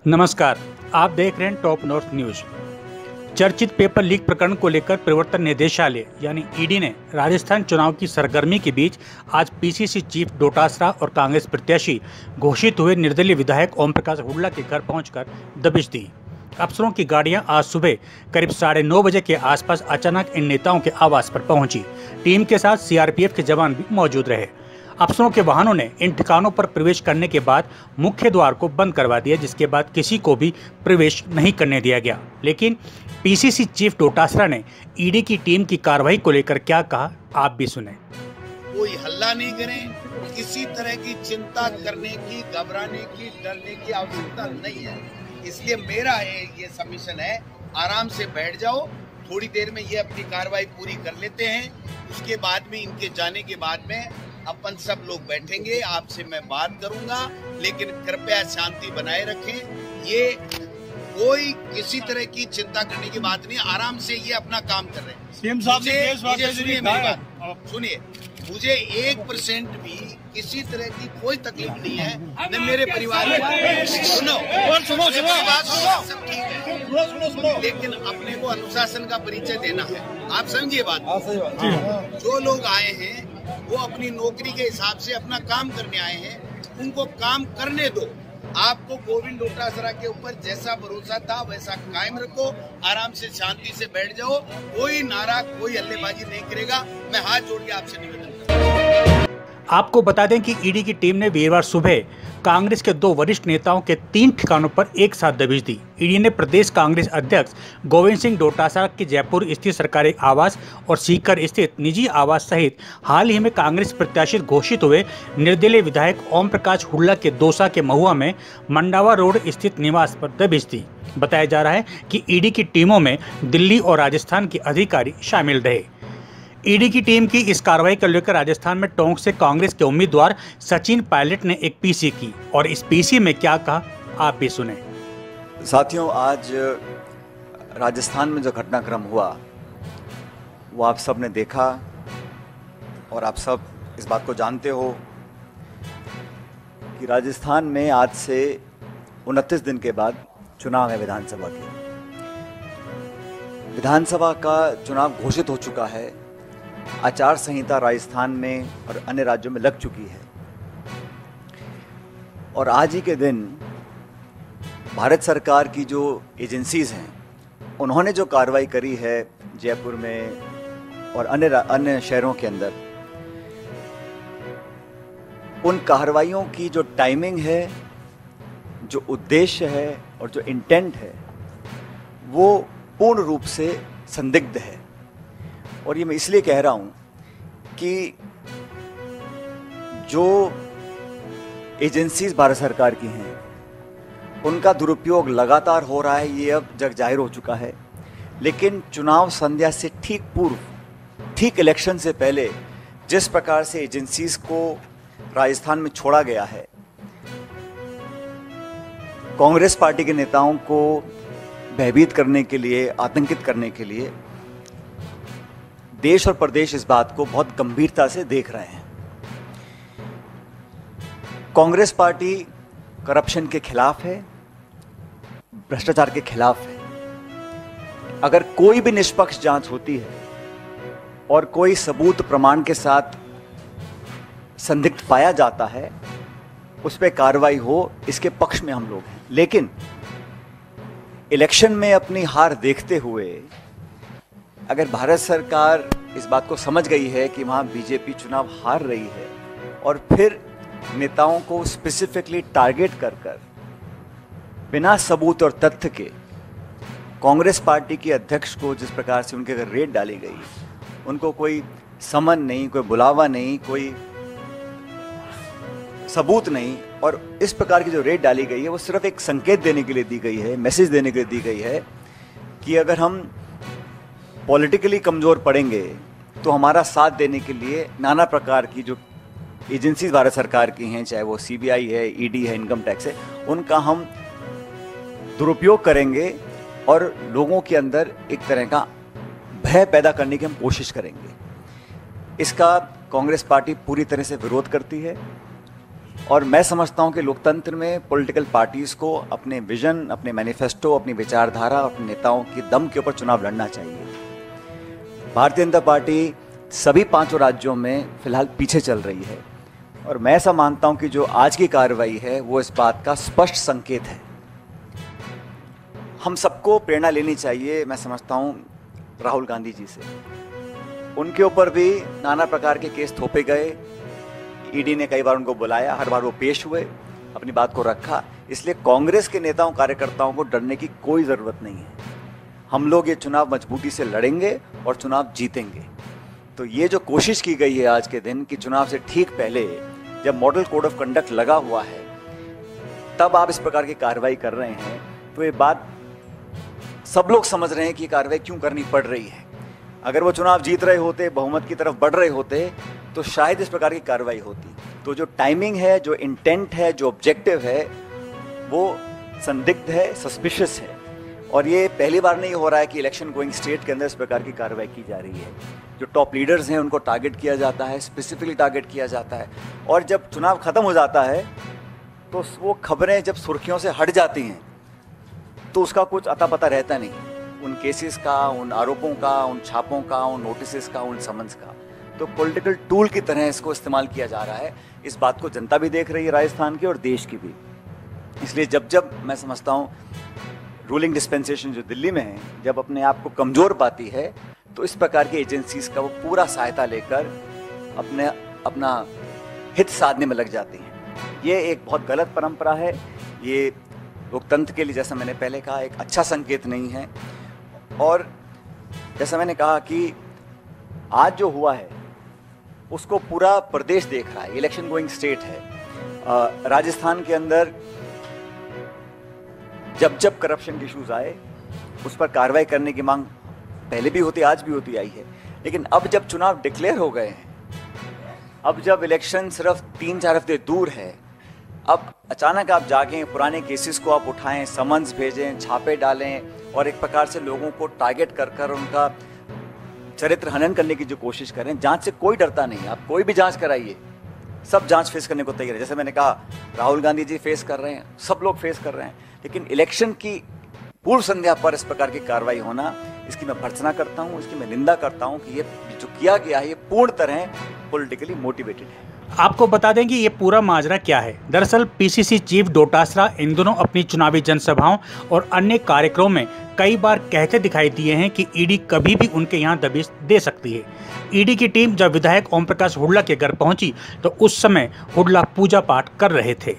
नमस्कार, आप देख रहे हैं टॉप नॉर्थ न्यूज। चर्चित पेपर लीक प्रकरण को लेकर प्रवर्तन निदेशालय यानी ईडी ने राजस्थान चुनाव की सरगर्मी के बीच आज पीसीसी चीफ डोटासरा और कांग्रेस प्रत्याशी घोषित हुए निर्दलीय विधायक ओम प्रकाश हुड्डा के घर पहुंचकर दबिश दी। अफसरों की गाड़ियां आज सुबह करीब 9:30 बजे के आसपास अचानक इन नेताओं के आवास पर पहुंची। टीम के साथ सीआरपीएफ के जवान भी मौजूद रहे। अफसरों के वाहनों ने इन ठिकानों पर प्रवेश करने के बाद मुख्य द्वार को बंद करवा दिया, जिसके बाद किसी को भी प्रवेश नहीं करने दिया गया। लेकिन पीसीसी चीफ डोटासरा ने ईडी की टीम की कार्रवाई को लेकर क्या कहा, आप भी सुने। कोई हल्ला नहीं करें, किसी तरह की चिंता करने की, घबराने की, डरने की आवश्यकता नहीं है। इसलिए मेरा ये सबमिशन है, आराम से बैठ जाओ। थोड़ी देर में ये अपनी कार्रवाई पूरी कर लेते हैं, उसके बाद में इनके जाने के बाद में अपन सब लोग बैठेंगे, आपसे मैं बात करूंगा, लेकिन कृपया शांति बनाए रखें। ये कोई किसी तरह की चिंता करने की बात नहीं, आराम से ये अपना काम कर रहे हैं। सीएम साहब ने केस मुझे सुनिए मेरी बात, सुनिए, मुझे 1% भी किसी तरह की कोई तकलीफ नहीं है, न मेरे परिवार में। सुनो, सब ठीक है, लेकिन अपने को अनुशासन का परिचय देना है। आप समझिए बात। जो लोग आए हैं वो अपनी नौकरी के हिसाब से अपना काम करने आए हैं, उनको काम करने दो। आपको गोविंद डोटासरा के ऊपर जैसा भरोसा था वैसा कायम रखो, आराम से शांति से बैठ जाओ। कोई नारा, कोई हल्लेबाजी नहीं करेगा। मैं हाथ जोड़ के आपसे निवेदन करता हूं। आपको बता दें कि ईडी की टीम ने वीरवार सुबह कांग्रेस के 2 वरिष्ठ नेताओं के 3 ठिकानों पर एक साथ दबिश दी। ईडी ने प्रदेश कांग्रेस अध्यक्ष गोविंद सिंह डोटासरा के जयपुर स्थित सरकारी आवास और सीकर स्थित निजी आवास सहित हाल ही में कांग्रेस प्रत्याशी घोषित हुए निर्दलीय विधायक ओम प्रकाश हुड्डा के दौसा के महुआ में मंडावा रोड स्थित निवास पर दबिश दी। बताया जा रहा है कि ईडी की टीमों में दिल्ली और राजस्थान के अधिकारी शामिल रहे। ईडी की टीम की इस कार्रवाई को लेकर राजस्थान में टोंक से कांग्रेस के उम्मीदवार सचिन पायलट ने एक पीसी की, और इस पीसी में क्या कहा, आप भी सुने। साथियों, आज राजस्थान में जो घटनाक्रम हुआ वो आप सब ने देखा, और आप सब इस बात को जानते हो कि राजस्थान में आज से 29 दिन के बाद चुनाव है विधानसभा के। विधानसभा का चुनाव घोषित हो चुका है। आचार संहिता राजस्थान में और अन्य राज्यों में लग चुकी है, और आज ही के दिन भारत सरकार की जो एजेंसीज हैं उन्होंने जो कार्रवाई करी है जयपुर में और अन्य शहरों के अंदर, उन कार्रवाइयों की जो टाइमिंग है, जो उद्देश्य है और जो इंटेंट है, वो पूर्ण रूप से संदिग्ध है। और ये मैं इसलिए कह रहा हूं कि जो एजेंसीज भारत सरकार की हैं उनका दुरुपयोग लगातार हो रहा है, ये अब जग जाहिर हो चुका है। लेकिन चुनाव संध्या से ठीक पूर्व, ठीक इलेक्शन से पहले जिस प्रकार से एजेंसीज को राजस्थान में छोड़ा गया है, कांग्रेस पार्टी के नेताओं को भयभीत करने के लिए, आतंकित करने के लिए, देश और प्रदेश इस बात को बहुत गंभीरता से देख रहे हैं। कांग्रेस पार्टी करप्शन के खिलाफ है, भ्रष्टाचार के खिलाफ है। अगर कोई भी निष्पक्ष जांच होती है और कोई सबूत प्रमाण के साथ संदिग्ध पाया जाता है, उस पर कार्रवाई हो, इसके पक्ष में हम लोग हैं। लेकिन इलेक्शन में अपनी हार देखते हुए अगर भारत सरकार इस बात को समझ गई है कि वहाँ बीजेपी चुनाव हार रही है, और फिर नेताओं को स्पेसिफिकली टारगेट कर बिना सबूत और तथ्य के कांग्रेस पार्टी के अध्यक्ष को जिस प्रकार से उनके घर रेड डाली गई, उनको कोई समन नहीं, कोई बुलावा नहीं, कोई सबूत नहीं, और इस प्रकार की जो रेड डाली गई है वो सिर्फ एक संकेत देने के लिए दी गई है, मैसेज देने के लिए दी गई है कि अगर हम पॉलिटिकली कमज़ोर पड़ेंगे तो हमारा साथ देने के लिए नाना प्रकार की जो एजेंसीज भारत सरकार की हैं, चाहे वो सीबीआई है, ईडी है, इनकम टैक्स है, उनका हम दुरुपयोग करेंगे और लोगों के अंदर एक तरह का भय पैदा करने की हम कोशिश करेंगे। इसका कांग्रेस पार्टी पूरी तरह से विरोध करती है। और मैं समझता हूं कि लोकतंत्र में पॉलिटिकल पार्टीज़ को अपने विजन, अपने मैनिफेस्टो, अपनी विचारधारा, अपने नेताओं के दम के ऊपर चुनाव लड़ना चाहिए। भारतीय जनता पार्टी सभी 5 राज्यों में फिलहाल पीछे चल रही है और मैं ऐसा मानता हूं कि जो आज की कार्रवाई है वो इस बात का स्पष्ट संकेत है। हम सबको प्रेरणा लेनी चाहिए, मैं समझता हूं, राहुल गांधी जी से। उनके ऊपर भी नाना प्रकार के केस थोपे गए, ईडी ने कई बार उनको बुलाया, हर बार वो पेश हुए, अपनी बात को रखा। इसलिए कांग्रेस के नेताओं कार्यकर्ताओं को डरने की कोई ज़रूरत नहीं है। हम लोग ये चुनाव मजबूती से लड़ेंगे और चुनाव जीतेंगे। तो ये जो कोशिश की गई है आज के दिन कि चुनाव से ठीक पहले जब मॉडल कोड ऑफ कंडक्ट लगा हुआ है तब आप इस प्रकार की कार्रवाई कर रहे हैं, तो ये बात सब लोग समझ रहे हैं कि कार्रवाई क्यों करनी पड़ रही है। अगर वो चुनाव जीत रहे होते, बहुमत की तरफ बढ़ रहे होते, तो शायद इस प्रकार की कार्रवाई होती। तो जो टाइमिंग है, जो इंटेंट है, जो ऑब्जेक्टिव है, वो संदिग्ध है, सस्पिशियस है। और ये पहली बार नहीं हो रहा है कि इलेक्शन गोइंग स्टेट के अंदर इस प्रकार की कार्रवाई की जा रही है। जो टॉप लीडर्स हैं उनको टारगेट किया जाता है, स्पेसिफिकली टारगेट किया जाता है। और जब चुनाव खत्म हो जाता है तो वो खबरें जब सुर्खियों से हट जाती हैं तो उसका कुछ अता पता रहता नहीं, उन केसेस का, उन आरोपों का, उन छापों का, उन नोटिस का, उन समन्स का। तो पॉलिटिकल टूल की तरह इसको इस्तेमाल किया जा रहा है। इस बात को जनता भी देख रही है, राजस्थान की और देश की भी। इसलिए जब मैं समझता हूँ रूलिंग डिस्पेंसेशन जो दिल्ली में है, जब अपने आप को कमज़ोर पाती है तो इस प्रकार की एजेंसीज का वो पूरा सहायता लेकर अपना हित साधने में लग जाती हैं। ये एक बहुत गलत परंपरा है। ये लोकतंत्र के लिए, जैसा मैंने पहले कहा, एक अच्छा संकेत नहीं है। और जैसा मैंने कहा कि आज जो हुआ है उसको पूरा प्रदेश देख रहा है। इलेक्शन गोइंग स्टेट है। राजस्थान के अंदर जब करप्शन के इश्यूज आए उस पर कार्रवाई करने की मांग पहले भी होती, आज भी होती आई है। लेकिन अब जब चुनाव डिक्लेयर हो गए हैं, अब जब इलेक्शन सिर्फ 3-4 हफ्ते दूर है, अब अचानक आप जागें, पुराने केसेस को आप उठाएं, समन्स भेजें, छापे डालें और एक प्रकार से लोगों को टारगेट कर उनका चरित्र हनन करने की जो कोशिश करें। जांच से कोई डरता नहीं, आप कोई भी जांच कराइए, सब जांच फेस करने को तैयार है। जैसे मैंने कहा, राहुल गांधी जी फेस कर रहे हैं, सब लोग फेस कर रहे हैं। लेकिन इलेक्शन की पूर्व संध्या पर इस प्रकार की कार्रवाई होना, इसकी मैं भर्त्सना करता हूं, इसकी मैं निंदा करता हूं कि ये जो किया गया है ये पूर्ण तरह पॉलिटिकली मोटिवेटेड है। आपको बता दें कि ये पूरा माजरा क्या है। दरअसल पीसीसी चीफ डोटासरा इन दोनों अपनी चुनावी जनसभाओं और अन्य कार्यक्रमों में कई बार कहते दिखाई दिए हैं कि ईडी कभी भी उनके यहाँ दबिश दे सकती है। ईडी की टीम जब विधायक ओम प्रकाश हुड्डा के घर पहुंची तो उस समय हुड्डा पूजा पाठ कर रहे थे।